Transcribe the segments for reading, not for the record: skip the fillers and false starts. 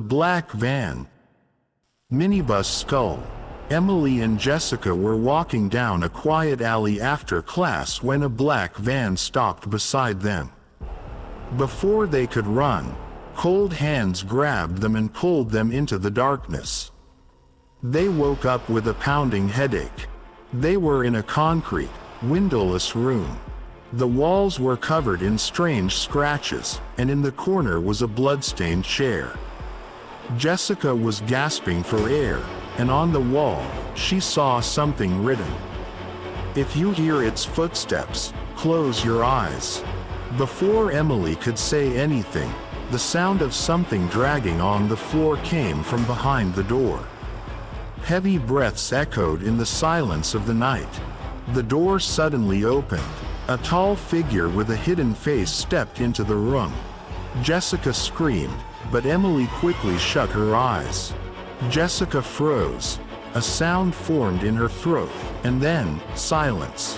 black van. Minibus skull. Emily and Jessica were walking down a quiet alley after class when a black van stopped beside them. Before they could run, cold hands grabbed them and pulled them into the darkness. They woke up with a pounding headache. They were in a concrete, windowless room. The walls were covered in strange scratches, and in the corner was a blood-stained chair. Jessica was gasping for air, and on the wall, she saw something written. "If you hear its footsteps, close your eyes." Before Emily could say anything, the sound of something dragging on the floor came from behind the door. Heavy breaths echoed in the silence of the night. The door suddenly opened. A tall figure with a hidden face stepped into the room. Jessica screamed, but Emily quickly shut her eyes. Jessica froze. A sound formed in her throat, and then, silence.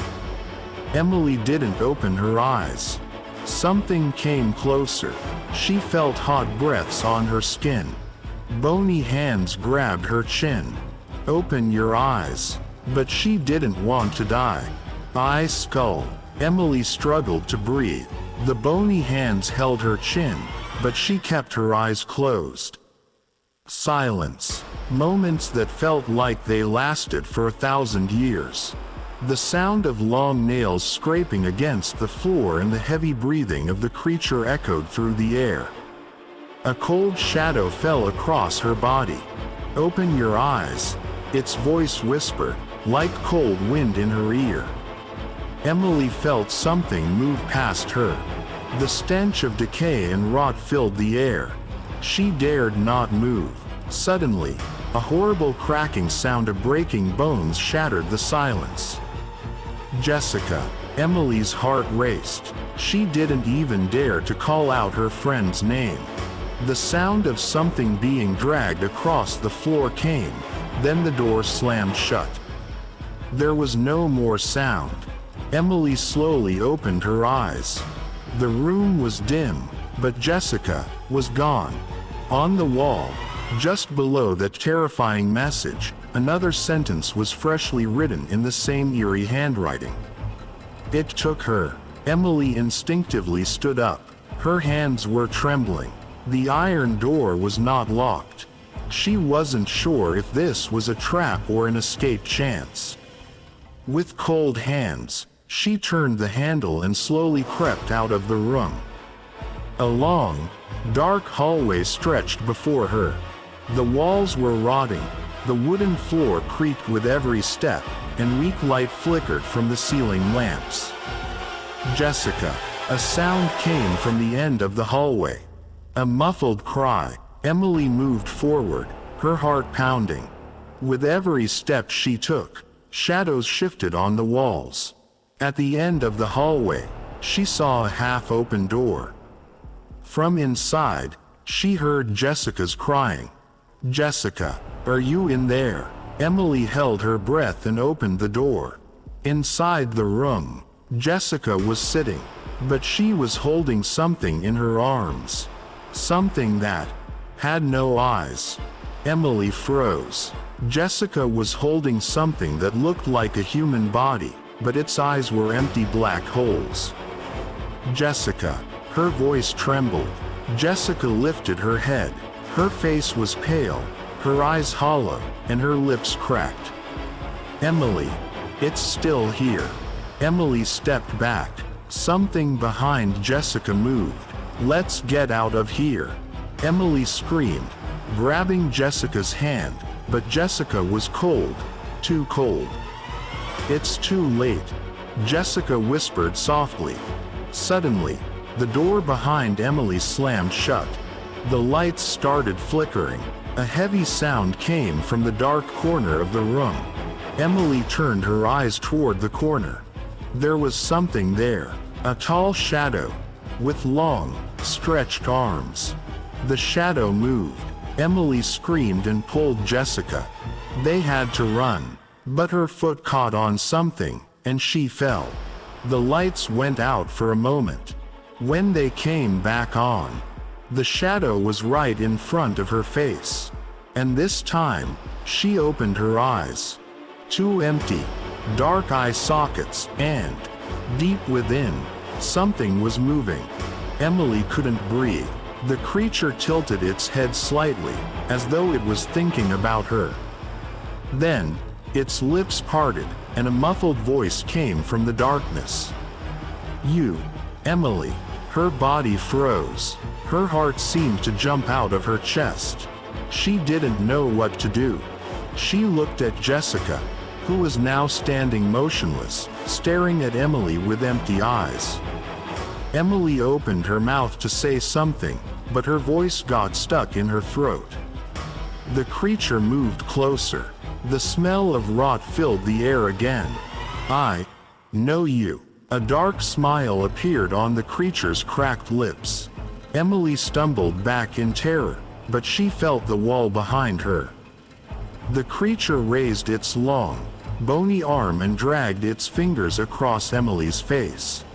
Emily didn't open her eyes. Something came closer. She felt hot breaths on her skin. Bony hands grabbed her chin. "Open your eyes." But she didn't want to die. "Eye skull." Emily struggled to breathe. The bony hands held her chin, but she kept her eyes closed. Silence. Moments that felt like they lasted for 1,000 years. The sound of long nails scraping against the floor and the heavy breathing of the creature echoed through the air. A cold shadow fell across her body. "Open your eyes," its voice whispered, like cold wind in her ear. Emily felt something move past her. The stench of decay and rot filled the air. She dared not move. Suddenly, a horrible cracking sound of breaking bones shattered the silence. Jessica. Emily's heart raced. She didn't even dare to call out her friend's name. The sound of something being dragged across the floor came, then the door slammed shut. There was no more sound. Emily slowly opened her eyes. The room was dim, but Jessica was gone. On the wall, just below that terrifying message, another sentence was freshly written in the same eerie handwriting. It took her. Emily instinctively stood up. Her hands were trembling. The iron door was not locked. She wasn't sure if this was a trap or an escape chance. With cold hands, she turned the handle and slowly crept out of the room. A long, dark hallway stretched before her. The walls were rotting, the wooden floor creaked with every step, and weak light flickered from the ceiling lamps. Jessica. A sound came from the end of the hallway. A muffled cry. Emily moved forward, her heart pounding. With every step she took, shadows shifted on the walls. At the end of the hallway, she saw a half-open door. From inside, she heard Jessica's crying. "Jessica, are you in there?" Emily held her breath and opened the door. Inside the room, Jessica was sitting, but she was holding something in her arms. Something that had no eyes. Emily froze. Jessica was holding something that looked like a human body, but its eyes were empty black holes. "Jessica." Her voice trembled. Jessica lifted her head. Her face was pale, her eyes hollow, and her lips cracked. "Emily, it's still here." Emily stepped back. Something behind Jessica moved. "Let's get out of here," Emily screamed, grabbing Jessica's hand, but Jessica was cold, too cold. "It's too late," Jessica whispered softly. Suddenly, the door behind Emily slammed shut. The lights started flickering. A heavy sound came from the dark corner of the room. Emily turned her eyes toward the corner. There was something there, a tall shadow, with long, stretched arms. The shadow moved. Emily screamed and pulled Jessica. They had to run, but her foot caught on something, and she fell. The lights went out for a moment. When they came back on, The shadow was right in front of her face. And this time, she opened her eyes. Two empty, dark eye sockets, and, deep within, something was moving. Emily couldn't breathe. The creature tilted its head slightly, as though it was thinking about her. Then, its lips parted, and a muffled voice came from the darkness. "You, Emily." Her body froze. Her heart seemed to jump out of her chest. She didn't know what to do. She looked at Jessica, who was now standing motionless, staring at Emily with empty eyes. Emily opened her mouth to say something, but her voice got stuck in her throat. The creature moved closer. The smell of rot filled the air again. "I know you." A dark smile appeared on the creature's cracked lips. Emily stumbled back in terror, but she felt the wall behind her. The creature raised its long, bony arm and dragged its fingers across Emily's face.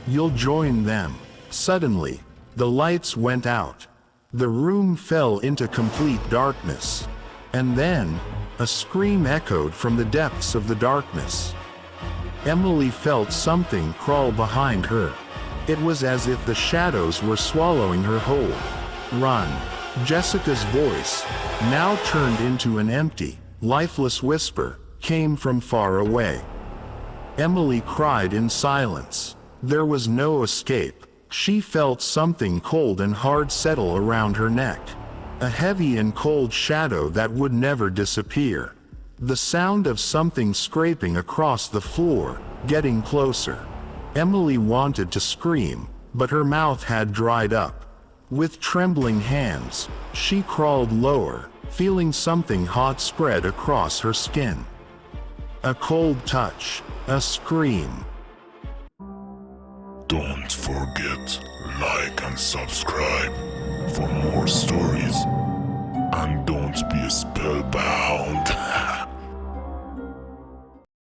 "You'll join them." Suddenly, the lights went out. The room fell into complete darkness. And then, a scream echoed from the depths of the darkness. Emily felt something crawl behind her. It was as if the shadows were swallowing her whole. "Run!" Jessica's voice, now turned into an empty, lifeless whisper, came from far away. Emily cried in silence. There was no escape. She felt something cold and hard settle around her neck. A heavy and cold shadow that would never disappear. The sound of something scraping across the floor, getting closer. Emily wanted to scream, but her mouth had dried up. With trembling hands, she crawled lower, feeling something hot spread across her skin. A cold touch, a scream. Don't forget, like and subscribe for more stories. And don't be spellbound.